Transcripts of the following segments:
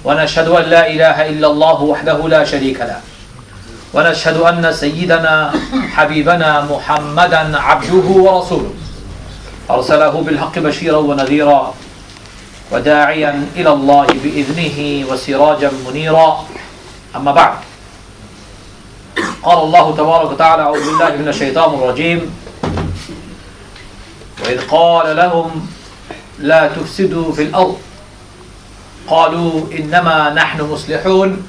ونشهد أن لا إله إلا الله وحده لا شريك له ونشهد أن سيدنا حبيبنا محمدا عبده ورسوله أرسله بالحق بشيرا ونذيرا وداعيا إلى الله بإذنه وسراجا منيرا أما بعد قال الله تبارك وتعالى أعوذ بالله من الشيطان الرجيم وإذ قال لهم لا تفسدوا في الأرض قالوا إنما نحن مصلحون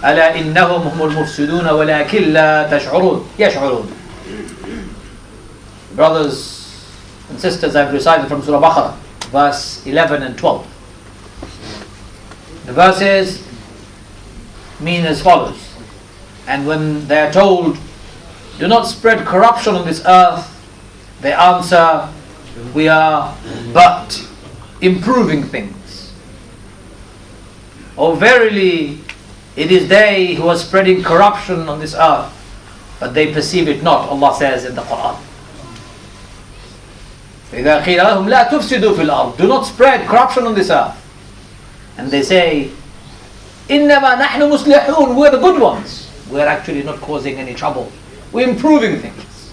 ألا إنهم هم المفسدون ولكن لا يشعرون. Brothers and sisters, I've recited from Surah Baqarah, verse 11 and 12. The verses mean as follows. And when they are told, do not spread corruption on this earth, they answer, we are but improving things. Oh, verily, it is they who are spreading corruption on this earth, but they perceive it not, Allah says in the Quran. إِذَا قِيلَ لَهُمْ لَا تُفْسِدُوا فِي الْأَرْضِ, do not spread corruption on this earth. And they say, إِنَّمَا نَحْنُ مُصْلِحُونَ, we're the good ones. We're actually not causing any trouble. We're improving things.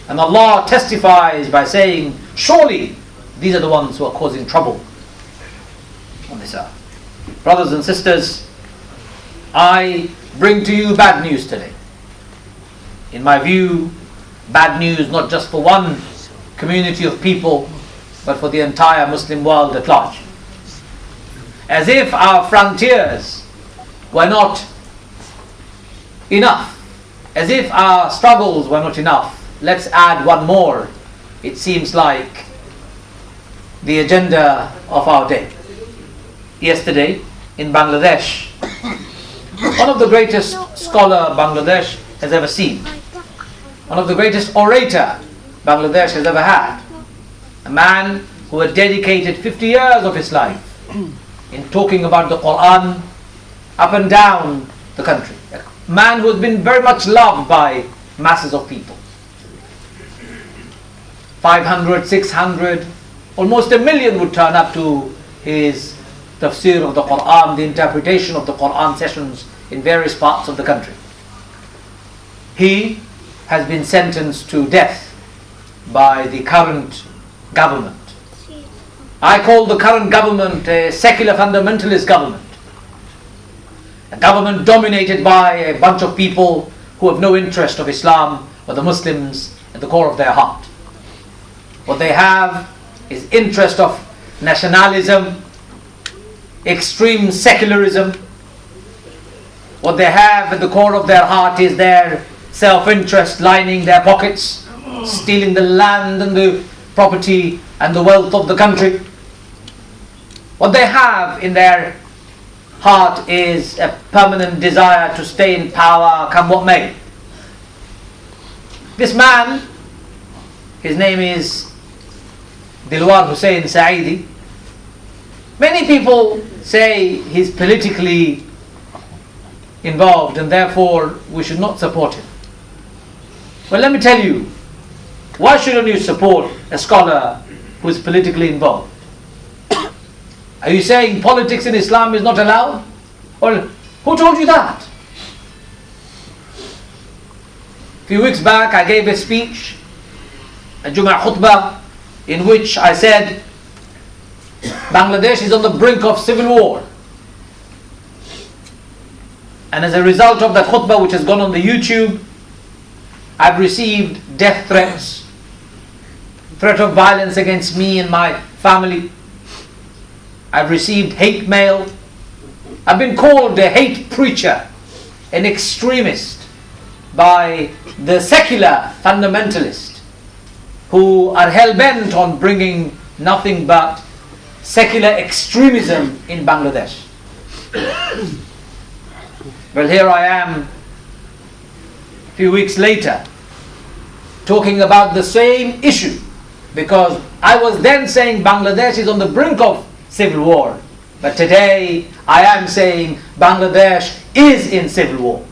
And Allah testifies by saying, surely these are the ones who are causing trouble on this earth. Brothers and sisters, I bring to you bad news today. In my view, bad news not just for one community of people, but for the entire Muslim world at large. As if our frontiers were not enough, as if our struggles were not enough, let's add one more. It seems like the agenda of our day. Yesterday in Bangladesh, one of the greatest scholar Bangladesh has ever seen, one of the greatest orator Bangladesh has ever had, a man who had dedicated 50 years of his life in talking about the Quran up and down the country, a man who has been very much loved by masses of people. 500, 600, almost 1 million would turn up to his tafsir of the Quran, the interpretation of the Quran sessions in various parts of the country. He has been sentenced to death by the current government. I call the current government a secular fundamentalist government. A government dominated by a bunch of people who have no interest of Islam or the Muslims at the core of their heart. What they have is interest of nationalism, extreme secularism. What they have at the core of their heart is their self-interest lining their pockets, stealing the land and the property and the wealth of the country. What they have in their heart is a permanent desire to stay in power, come what may. This man, his name is Dilwar Hussain Saidi. Many people say he's politically involved and therefore we should not support him. Well, let me tell you, why shouldn't you support a scholar who is politically involved? Are you saying politics in Islam is not allowed? Or who told you that? A few weeks back I gave a speech, a Jum'ah khutbah, in which I said Bangladesh is on the brink of civil war. And as a result of that khutbah, which has gone on the YouTube, I've received death threats, threat of violence against me and my family. I've received hate mail. I've been called a hate preacher, an extremist by the secular fundamentalists who are hell-bent on bringing nothing but secular extremism in Bangladesh. Well, here I am a few weeks later talking about the same issue, because I was then saying Bangladesh is on the brink of civil war, but today I am saying Bangladesh is in civil war.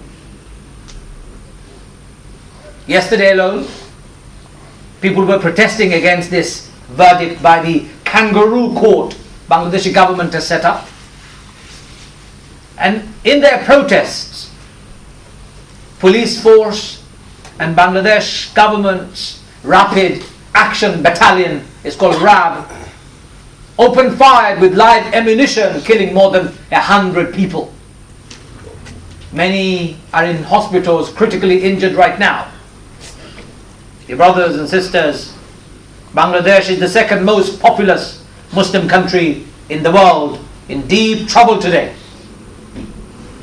Yesterday alone, people were protesting against this verdict by the kangaroo court Bangladeshi government has set up. And in their protests, police force and Bangladesh government's Rapid Action Battalion, is called RAB, opened fire with live ammunition, killing more than 100 people. Many are in hospitals, critically injured right now. Dear brothers and sisters, Bangladesh is the second most populous Muslim country in the world, in deep trouble today.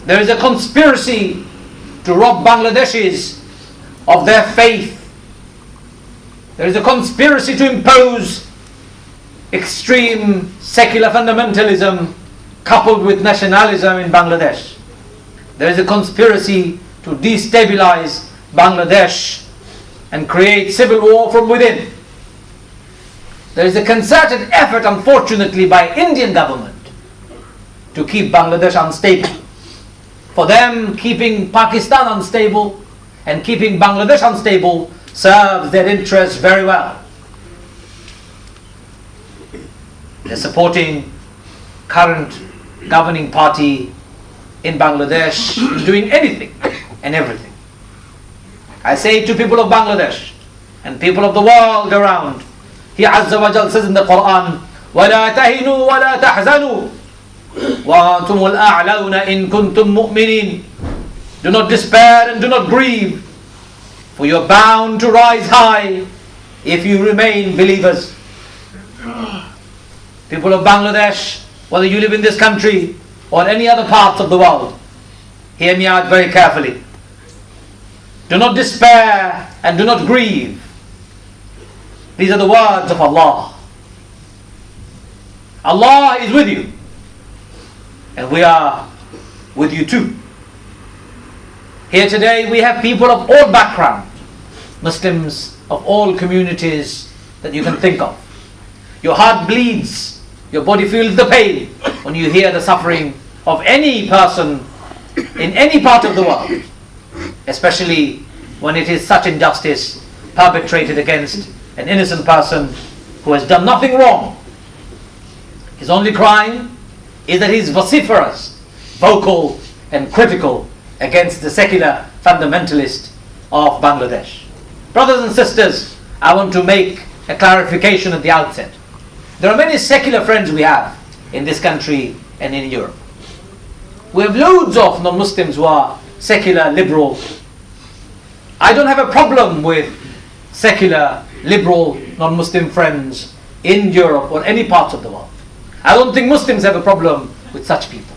There is a conspiracy to rob Bangladeshis of their faith. There is a conspiracy to impose extreme secular fundamentalism coupled with nationalism in Bangladesh. There is a conspiracy to destabilize Bangladesh and create civil war from within. There is a concerted effort, unfortunately, by Indian government to keep Bangladesh unstable. For them, keeping Pakistan unstable and keeping Bangladesh unstable serves their interests very well. They're supporting current governing party in Bangladesh in doing anything and everything. I say to people of Bangladesh and people of the world around, He Azza wa Jal says in the Quran, وَلَا تَهِنُوا وَلَا تَحْزَنُوا وَأَنْتُمُ الْأَعْلَوْنَ إِن كُنْتُم مُؤْمِنِينَ. Do not despair and do not grieve, for you are bound to rise high if you remain believers. People of Bangladesh, whether you live in this country or any other parts of the world, hear me out very carefully. Do not despair and do not grieve. These are the words of Allah. Allah is with you, and we are with you too. Here today we have people of all backgrounds, Muslims of all communities that you can think of. Your heart bleeds, your body feels the pain when you hear the suffering of any person in any part of the world, especially when it is such injustice perpetrated against an innocent person who has done nothing wrong. His only crime is that he is vociferous, vocal and critical against the secular fundamentalist of Bangladesh. Brothers and sisters, I want to make a clarification at the outset. There are many secular friends we have in this country and in Europe. We have loads of non-Muslims who are secular, liberal. I don't have a problem with secular, liberal, non-Muslim friends in Europe or any parts of the world. I don't think Muslims have a problem with such people.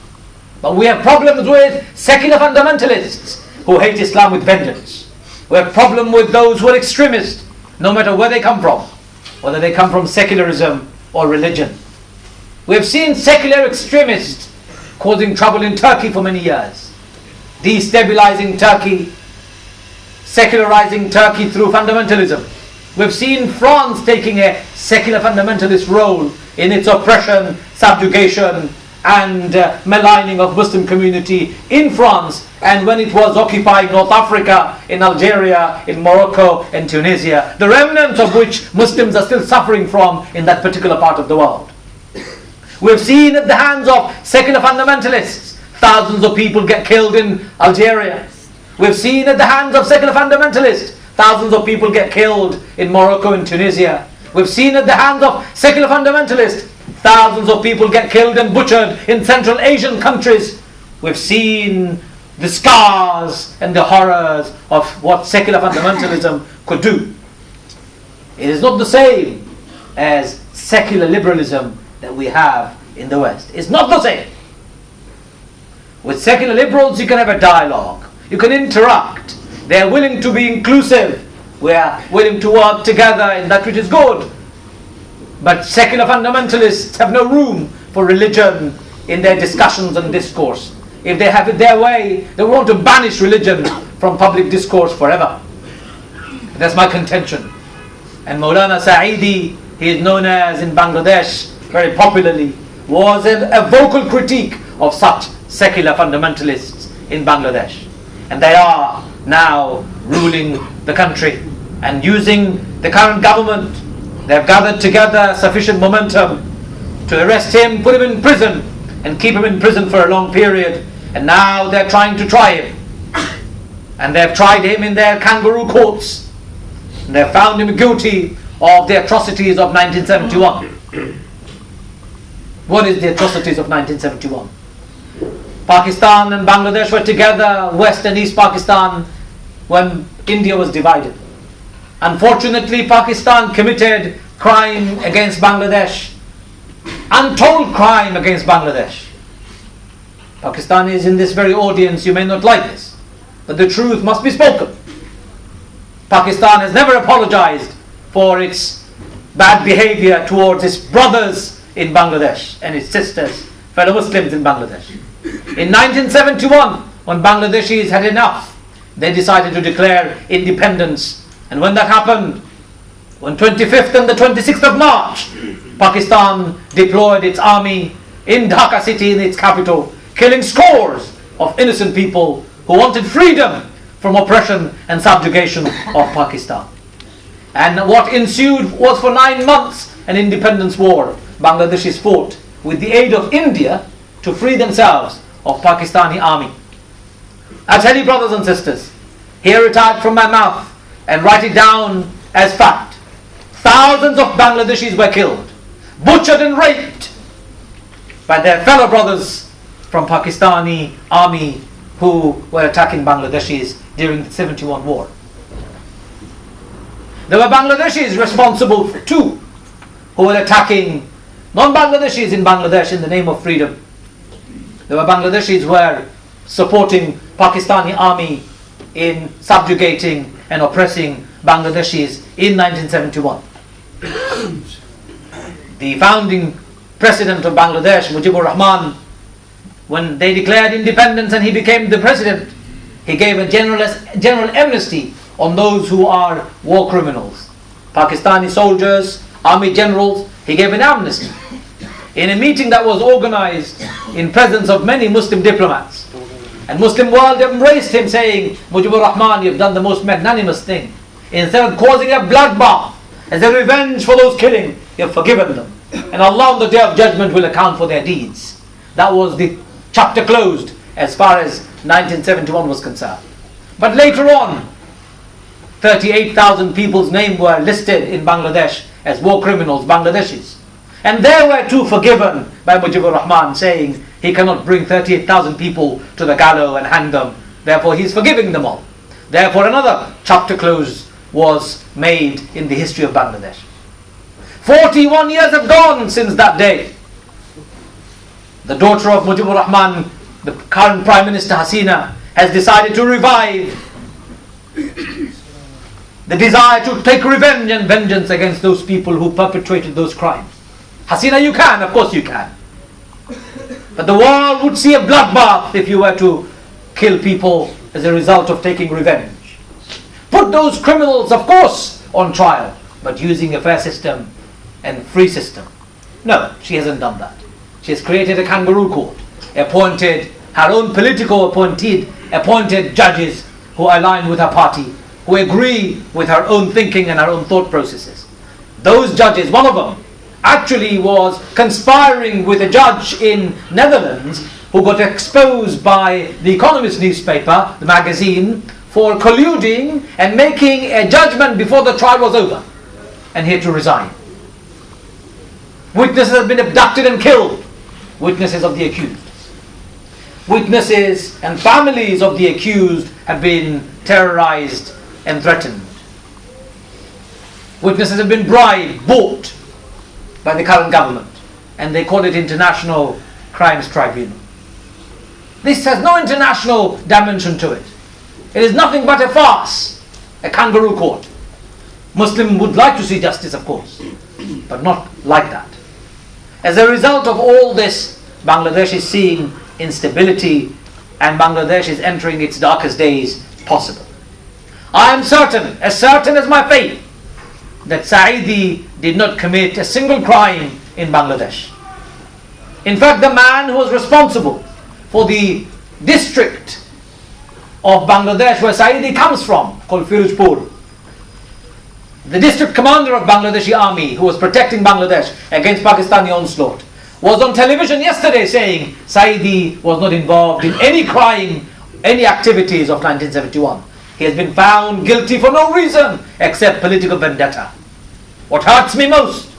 But we have problems with secular fundamentalists who hate Islam with vengeance. We have problem with those who are extremists, no matter where they come from, whether they come from secularism or religion. We have seen secular extremists causing trouble in Turkey for many years, destabilizing Turkey, secularizing Turkey through fundamentalism. We've seen France taking a secular fundamentalist role in its oppression, subjugation and maligning of Muslim community in France, and when it was occupying North Africa, in Algeria, in Morocco and Tunisia, the remnants of which Muslims are still suffering from in that particular part of the world. We've seen at the hands of secular fundamentalists, thousands of people get killed in Algeria. We've seen at the hands of secular fundamentalists, thousands of people get killed in Morocco and Tunisia. We've seen at the hands of secular fundamentalists, thousands of people get killed and butchered in Central Asian countries. We've seen the scars and the horrors of what secular fundamentalism could do. It is not the same as secular liberalism that we have in the West. It's not the same. With secular liberals you can have a dialogue, you can interact. They are willing to be inclusive. We are willing to work together in that which is good. But secular fundamentalists have no room for religion in their discussions and discourse. If they have it their way, they want to banish religion from public discourse forever. That's my contention. And Maulana Saidi, he is known as in Bangladesh very popularly, was a vocal critique of such secular fundamentalists in Bangladesh. And they are now ruling the country and using the current government. They have gathered together sufficient momentum to arrest him, put him in prison and keep him in prison for a long period, And now they're trying to try him. And they've tried him in their kangaroo courts. And they've found him guilty of the atrocities of 1971. What is the atrocities of 1971? Pakistan and Bangladesh were together, West and East Pakistan, when India was divided. Unfortunately, Pakistan committed crime against Bangladesh, untold crime against Bangladesh. Pakistanis in this very audience, you may not like this, but the truth must be spoken. Pakistan has never apologized for its bad behavior towards its brothers in Bangladesh and its sisters, fellow Muslims in Bangladesh. In 1971, when Bangladeshis had enough, they decided to declare independence. And when that happened, on 25th and the 26th of March, Pakistan deployed its army in Dhaka city, in its capital, killing scores of innocent people who wanted freedom from oppression and subjugation of Pakistan. And what ensued was for 9 months an independence war. Bangladeshis fought with the aid of India to free themselves of Pakistani army. I tell you, brothers and sisters, hear it out from my mouth and write it down as fact. Thousands of Bangladeshis were killed, butchered and raped by their fellow brothers from Pakistani army who were attacking Bangladeshis during the 71 war. There were Bangladeshis responsible too, who were attacking non-Bangladeshis in Bangladesh in the name of freedom. There were Bangladeshis who were supporting Pakistani army in subjugating and oppressing Bangladeshis in 1971. The founding president of Bangladesh, Mujibur Rahman, when they declared independence and he became the president, he gave a general amnesty on those who are war criminals. Pakistani soldiers, army generals, he gave an amnesty. In a meeting that was organized in presence of many Muslim diplomats. And Muslim world embraced him, saying, Mujibur Rahman, you've done the most magnanimous thing. Instead of causing a bloodbath as a revenge for those killing, you have forgiven them. And Allah on the Day of Judgment will account for their deeds. That was the chapter closed as far as 1971 was concerned. But later on, 38,000 people's names were listed in Bangladesh as war criminals, Bangladeshis. And they were too forgiven by Mujibur Rahman, saying he cannot bring 38,000 people to the gallows and hang them. Therefore he is forgiving them all. Therefore another chapter close was made in the history of Bangladesh. 41 years have gone since that day. The daughter of Mujibur Rahman, the current Prime Minister Hasina, has decided to revive the desire to take revenge and vengeance against those people who perpetrated those crimes. Hasina, you can, of course you can. But the world would see a bloodbath if you were to kill people as a result of taking revenge. Put those criminals, of course, on trial, but using a fair system and free system. No, she hasn't done that. She has created a kangaroo court, appointed her own political appointed judges who align with her party, who agree with her own thinking and her own thought processes. Those judges, one of them, actually was conspiring with a judge in Netherlands who got exposed by the Economist newspaper, the magazine, for colluding and making a judgment before the trial was over, and he had to resign. Witnesses have been abducted and killed. Witnesses of the accused. Witnesses and families of the accused have been terrorized and threatened. Witnesses have been bribed, bought by the current government, and they call it International Crimes Tribunal. This has no international dimension to it. It is nothing but a farce, a kangaroo court. Muslims would like to see justice, of course, but not like that. As a result of all this, Bangladesh is seeing instability, and Bangladesh is entering its darkest days possible. I am certain as my faith, that Saidi did not commit a single crime in Bangladesh. In fact, the man who was responsible for the district of Bangladesh where Saidi comes from, called Firuzpur, the district commander of Bangladeshi army who was protecting Bangladesh against Pakistani onslaught, was on television yesterday saying Saidi was not involved in any crime, any activities of 1971. He has been found guilty for no reason except political vendetta. What hurts me most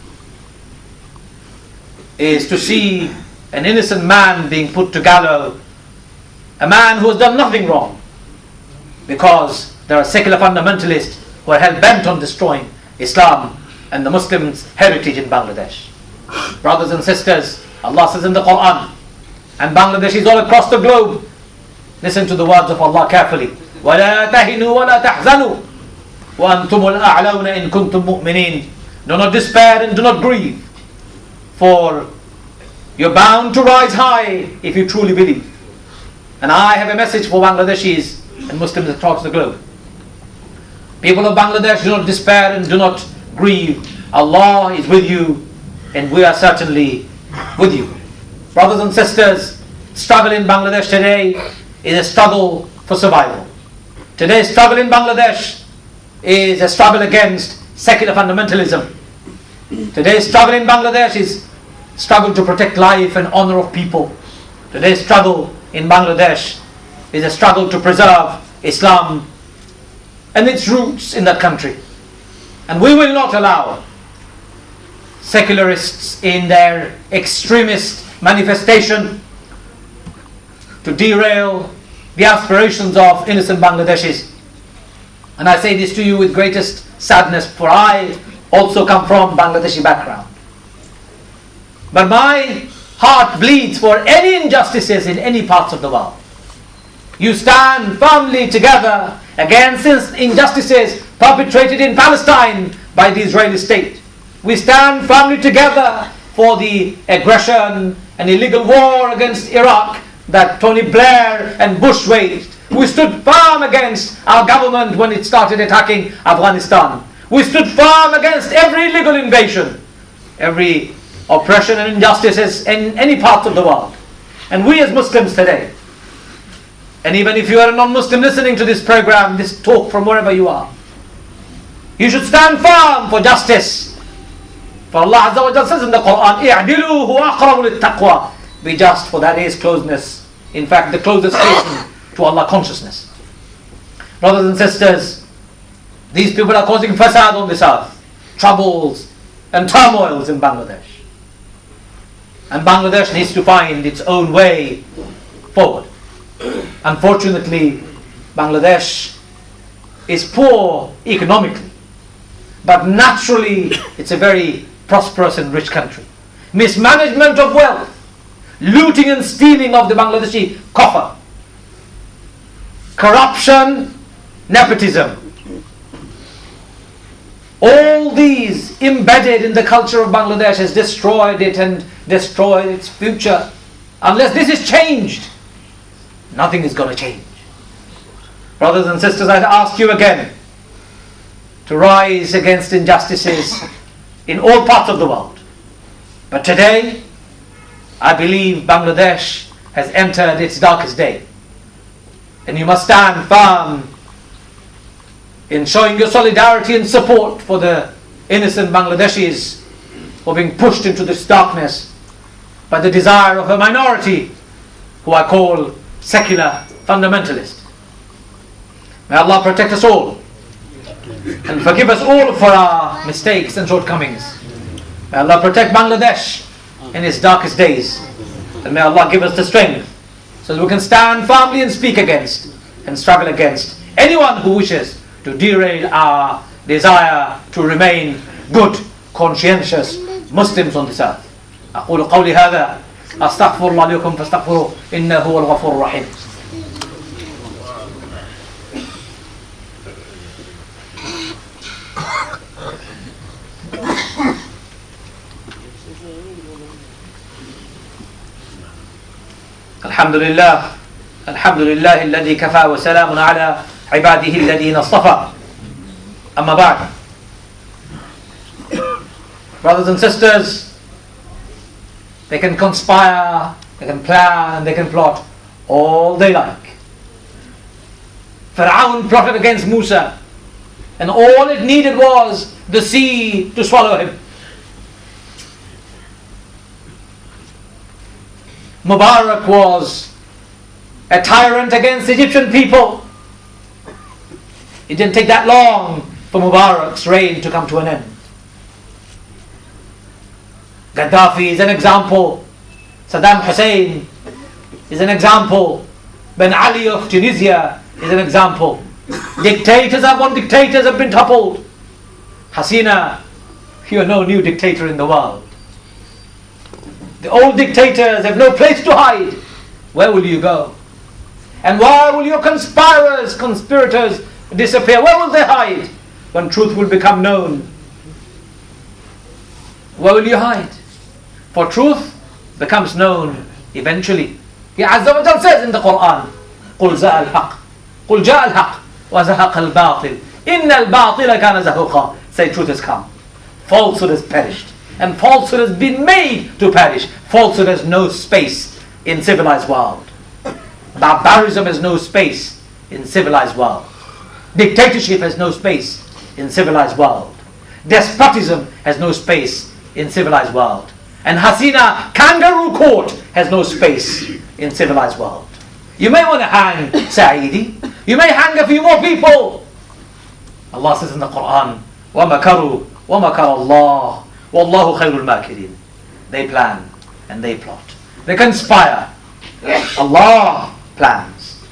is to see an innocent man being put to gallows, a man who has done nothing wrong, because there are secular fundamentalists who are hell-bent on destroying Islam and the Muslims' heritage in Bangladesh. Brothers and sisters, Allah says in the Quran, and Bangladeshis all across the globe, listen to the words of Allah carefully. وَلَا تَهِنُوا وَلَا تَحْزَنُوا وَأَنْتُمُ الْأَعْلَوْنَ إِن كُنْتُم مُؤْمِنِينَ. Do not despair and do not grieve, for you're bound to rise high if you truly believe. And I have a message for Bangladeshis and Muslims across the globe. People of Bangladesh, do not despair and do not grieve. Allah is with you, and we are certainly with you. Brothers and sisters, struggle in Bangladesh today is a struggle for survival. Today's struggle in Bangladesh is a struggle against secular fundamentalism. Today's struggle in Bangladesh is struggle to protect life and honor of people. Today's struggle in Bangladesh is a struggle to preserve Islam and its roots in that country. And we will not allow secularists in their extremist manifestation to derail the aspirations of innocent Bangladeshis. And I say this to you with greatest sadness, for I also come from Bangladeshi background. But my heart bleeds for any injustices in any parts of the world. You stand firmly together against injustices perpetrated in Palestine by the Israeli state. We stand firmly together for the aggression and illegal war against Iraq that Tony Blair and Bush waged. We stood firm against our government when it started attacking Afghanistan. We stood firm against every illegal invasion, every oppression and injustices in any part of the world. And we as Muslims today, and even if you are a non-Muslim listening to this program, this talk from wherever you are, you should stand firm for justice. For Allah Azza wa Jalla says in the Quran, "i'dilu huwa aqrabu lit-taqwa." Be just, for that is closeness. In fact, the closest station to Allah consciousness. Brothers and sisters, these people are causing fasad on this earth, troubles and turmoils in Bangladesh. And Bangladesh needs to find its own way forward. Unfortunately, Bangladesh is poor economically, but naturally it's a very prosperous and rich country. Mismanagement of wealth, looting and stealing of the Bangladeshi coffer, corruption, nepotism, all these embedded in the culture of Bangladesh has destroyed it and destroyed its future. Unless this is changed, nothing is going to change. Brothers and sisters, I ask you again to rise against injustices in all parts of the world. But today, I believe Bangladesh has entered its darkest day. And you must stand firm in showing your solidarity and support for the innocent Bangladeshis who are being pushed into this darkness by the desire of a minority who I call secular fundamentalists. May Allah protect us all and forgive us all for our mistakes and shortcomings. May Allah protect Bangladesh in its darkest days, and may Allah give us the strength so that we can stand firmly and speak against and struggle against anyone who wishes to derail our desire to remain good, conscientious Muslims on this earth. أقول قولي هذا أستغفر الله لكم فاستغفروه إنه هو الغفور الرحيم. الحمد لله الذي كفى وسلام على عباده الذين اصطفى. أما بعد. Brothers and sisters, they can conspire, they can plan, they can plot all they like. Pharaoh plotted against Musa, and all it needed was the sea to swallow him. Mubarak was a tyrant against the Egyptian people. It didn't take that long for Mubarak's reign to come to an end. Gaddafi is an example. Saddam Hussein is an example. Ben Ali of Tunisia is an example. Dictators have been toppled. Hasina, you are no new dictator in the world. The old dictators have no place to hide. Where will you go? And why will your conspirators disappear? Where will they hide when truth will become known? Where will you hide? For truth becomes known eventually. He Azza wa Jal says in the Quran, قُلْ جَاءَ الْحَقِّ قُلْ جَاءَ الْحَقِّ وَزَهَقَ الْبَاطِلِ إِنَّ الْبَاطِلَ كَانَ زَهُقًا. Say truth has come. Falsehood has perished. And falsehood has been made to perish. Falsehood has no space in civilized world. Barbarism has no space in civilized world. Dictatorship has no space in civilized world. Despotism has no space in civilized world. And Hasina kangaroo court has no space in civilized world. You may want to hang Saidi. You may hang a few more people. Allah says in the Quran, وَمَكَرُوا وَمَكَرَ اللَّهُ وَاللَّهُ خَيْرُ الْمَاكِرِينَ. They plan and they plot. They conspire. Allah plans.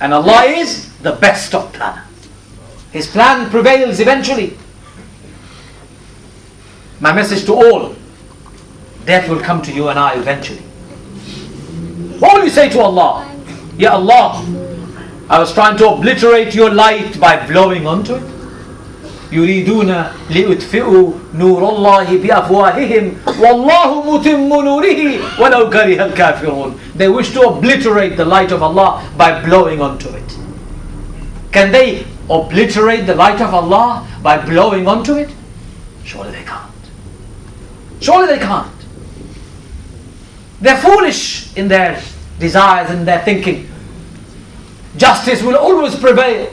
And Allah is the best of planners. His plan prevails eventually. My message to all, death will come to you and I eventually. What will you say to Allah? Ya Allah, I was trying to obliterate your light by blowing onto it. يريدون ليطفئوا نور الله بأفواههم والله متم نوره ولو كره الكافرون. They wish to obliterate the light of Allah by blowing onto it. Can they obliterate the light of Allah by blowing onto it? Surely they can't. Surely they can't. They're foolish in their desires and their thinking. Justice will always prevail.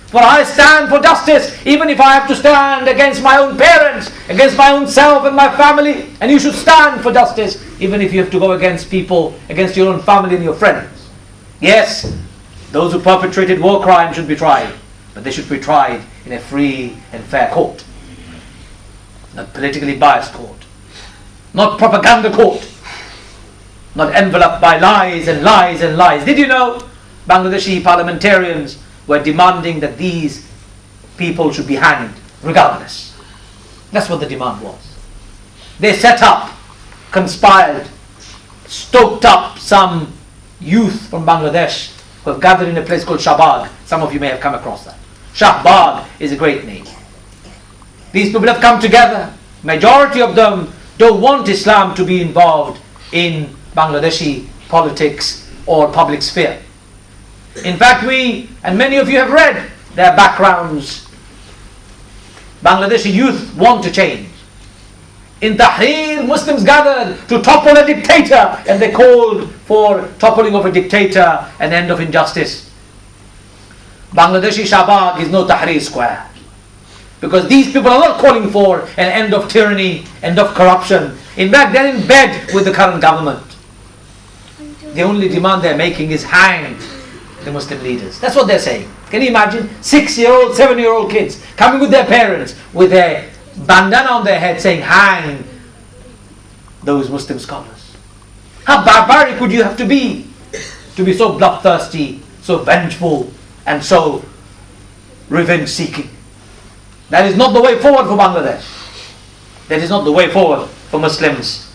For I stand for justice, even if I have to stand against my own parents, against my own self and my family. And you should stand for justice, even if you have to go against people, against your own family and your friends. Yes, those who perpetrated war crimes should be tried, but they should be tried in a free and fair court. Not politically biased court. Not propaganda court. Not enveloped by lies and lies and lies. Did you know Bangladeshi parliamentarians were demanding that these people should be hanged regardless? That's what the demand was. They set up, conspired, stoked up some youth from Bangladesh who have gathered in a place called Shahbag. Some of you may have come across that. Shahbag is a great name. These people have come together. Majority of them don't want Islam to be involved in Bangladeshi politics or public sphere. In fact, we, and many of you have read their backgrounds. Bangladeshi youth want to change. In Tahrir, Muslims gathered to topple a dictator, and they called for toppling of a dictator and end of injustice. Bangladeshi Shahbag is no Tahrir square. Because these people are not calling for an end of tyranny, end of corruption. In fact, they're in bed with the current government. The only demand they're making is hang the Muslim leaders. That's what they're saying. Can you imagine? 6-year-old, 7-year-old kids coming with their parents with a bandana on their head saying, hang those Muslim scholars. How barbaric would you have to be so bloodthirsty, so vengeful, and so revenge-seeking? That is not the way forward for Bangladesh. That is not the way forward for Muslims.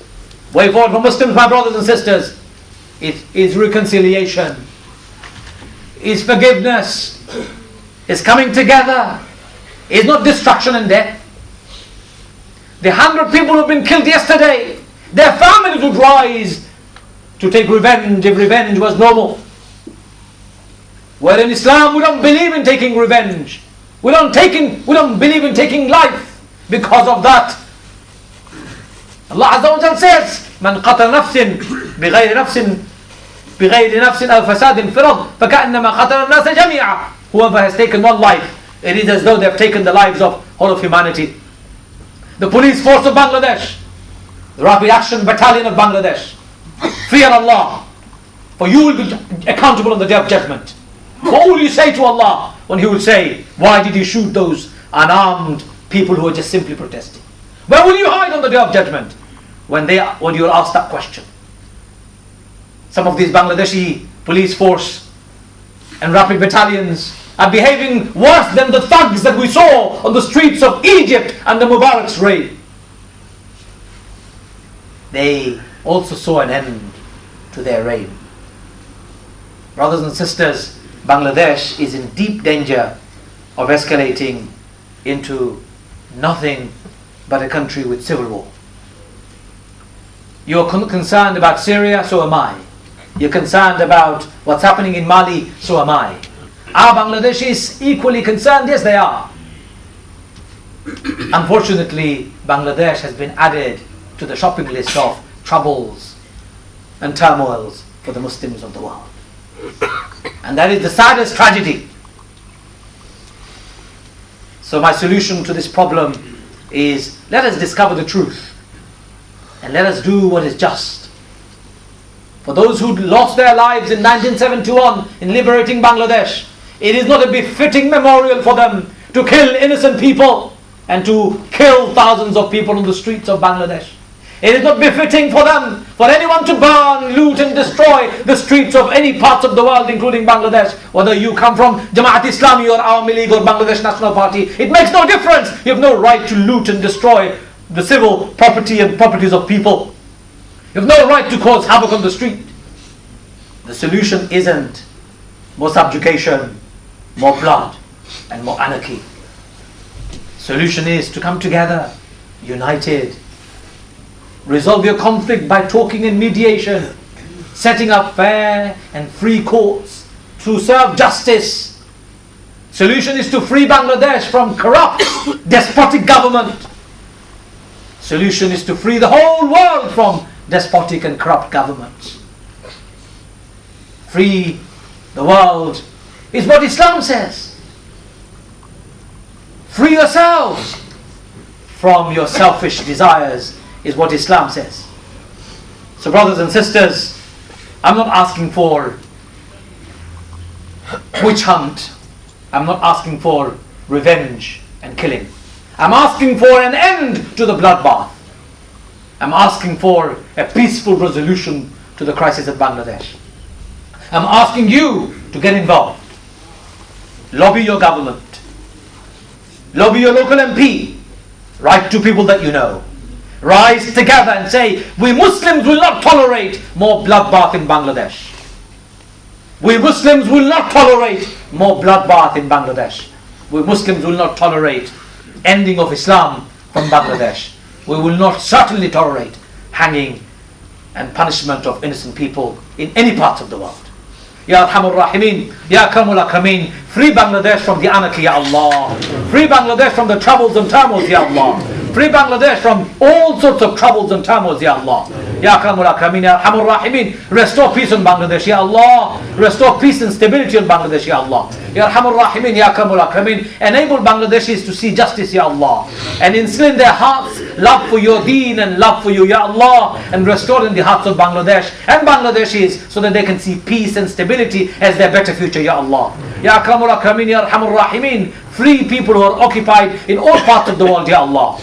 Way forward for Muslims, my brothers and sisters, it is reconciliation, is forgiveness, is coming together, is not destruction and death. The 100 people who have been killed yesterday, their families would rise to take revenge if revenge was normal. Where in Islam we don't believe in taking revenge. We don't believe in taking life. Because of that, Allah Azza wa Jal says, من قتل نفس بغير نفس أو فساد في الأرض فكأنما قتل الناس جميعا. Whoever has taken one life, it is as though they have taken the lives of all of humanity. The police force of Bangladesh, the Rapid Action Battalion of Bangladesh, Fear Allah, for you will be accountable on the day of judgment. What will you say to Allah when He will say, why did you shoot those unarmed people who are just simply protesting? Where will you hide on the day of judgment when you are asked that question? Some of these Bangladeshi police force and rapid battalions are behaving worse than the thugs that we saw on the streets of Egypt under Mubarak's reign. They also saw an end to their reign. Brothers and sisters, Bangladesh is in deep danger of escalating into nothing but a country with civil war. You're concerned about Syria, so am I. You're concerned about what's happening in Mali, so am I. Are Bangladeshis equally concerned? Yes, they are. Unfortunately, Bangladesh has been added to the shopping list of troubles and turmoils for the Muslims of the world. And that is the saddest tragedy. So my solution to this problem is, let us discover the truth and let us do what is just. For those who lost their lives in 1971 in liberating Bangladesh, it is not a befitting memorial for them to kill innocent people and to kill thousands of people on the streets of Bangladesh. It is not befitting for them, for anyone to burn, loot and destroy the streets of any parts of the world, including Bangladesh. Whether you come from Jamaat Islami or Awami League or Bangladesh National Party, it makes no difference. You have no right to loot and destroy the civil property and properties of people. You have no right to cause havoc on the street. The solution isn't more subjugation, more blood and more anarchy. Solution is to come together, united. Resolve your conflict by talking and mediation, setting up fair and free courts to serve justice. Solution is to free Bangladesh from corrupt, despotic government. Solution is to free the whole world from despotic and corrupt governments. Free the world is what Islam says. Free yourselves from your selfish desires is what Islam says. So brothers and sisters, I'm not asking for witch hunt. I'm not asking for revenge and killing. I'm asking for an end to the bloodbath. I'm asking for a peaceful resolution to the crisis of Bangladesh. I'm asking you to get involved. Lobby your government. Lobby your local MP. Write to people that you know. Rise together and say, we Muslims will not tolerate more bloodbath in Bangladesh. We Muslims will not tolerate more bloodbath in Bangladesh. We Muslims will not tolerate ending of Islam from Bangladesh. We will not certainly tolerate hanging and punishment of innocent people in any part of the world. Ya Arhamur Rahimin, Ya Akramul Akramin, free Bangladesh from the anarchy, Ya Allah. Free Bangladesh from the troubles and turmoils, Ya Allah. Free Bangladesh from all sorts of troubles and turmoils, Ya Allah. Ya Akramul Akramin, Ya Arhamur Rahimin, restore peace in Bangladesh, Ya Allah. Restore peace and stability in Bangladesh, Ya Allah. Ya Arhamur Rahimin, Ya Akramul Akramin, enable Bangladeshis to see justice, Ya Allah. And instill in their hearts love for your deen and love for you, Ya Allah. And restore in the hearts of Bangladesh and Bangladeshis so that they can see peace and stability as their better future, Ya Allah. Ya Akramul Akramin, Ya Arhamur Rahimin, free people who are occupied in all parts of the world, Ya Allah.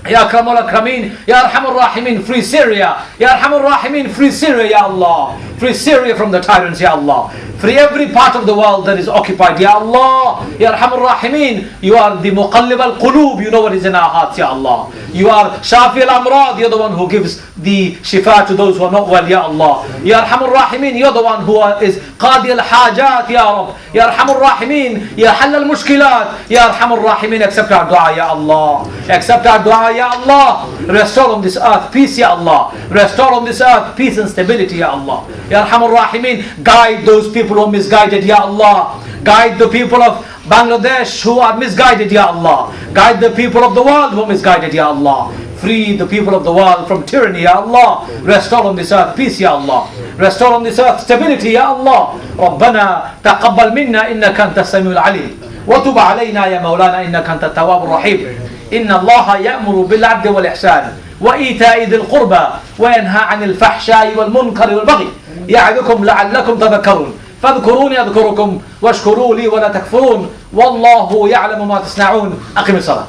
Ya Akramul Akramin, Ya Arhamur Rahimin, free Syria. Ya Arhamur Rahimin, free Syria, Ya Allah. Free Syria from the tyrants, Ya Allah. Free every part of the world that is occupied, Ya Allah. Ya Arhamur Rahimin, you are the Muqallib al-Qulub, you know what is in our hearts, Ya Allah. You are Shafi al-Amrad, you're the one who gives the shifa to those who are not well, Ya Allah. Ya Arhamur Rahimin, you're the one who is Qadi al-Hajat, Ya Rab. Ya Arhamur Rahimin, Ya Hal al-Mushkilat, Ya Arhamur Rahimin, accept our dua, Ya Allah. Accept our dua, Ya Allah. Restore on this earth peace, Ya Allah. Restore on this earth peace and stability, Ya Allah. Ya Arhamur Rahimin, guide those people who are misguided, Ya Allah. Guide the people of Bangladesh who are misguided, Ya Allah. Guide the people of the world who are misguided, Ya Allah. Free the people of the world from tyranny, Ya Allah. Restore on this earth peace, Ya Allah. Restore on this earth stability, Ya Allah. ربنا تقبل منا إنك أنت السميع العليم وتب علينا يا مولانا إنك أنت التواب الرحيم إن الله يأمر بالعدل والإحسان وإيتاء ذي القربى وينهى عن الفحشاء والمنكر والبغي يعظكم لعلكم تذكرون فاذكروني أذكركم واشكروا لي ولا تكفرون والله يعلم ما تصنعون. أقم الصلاة.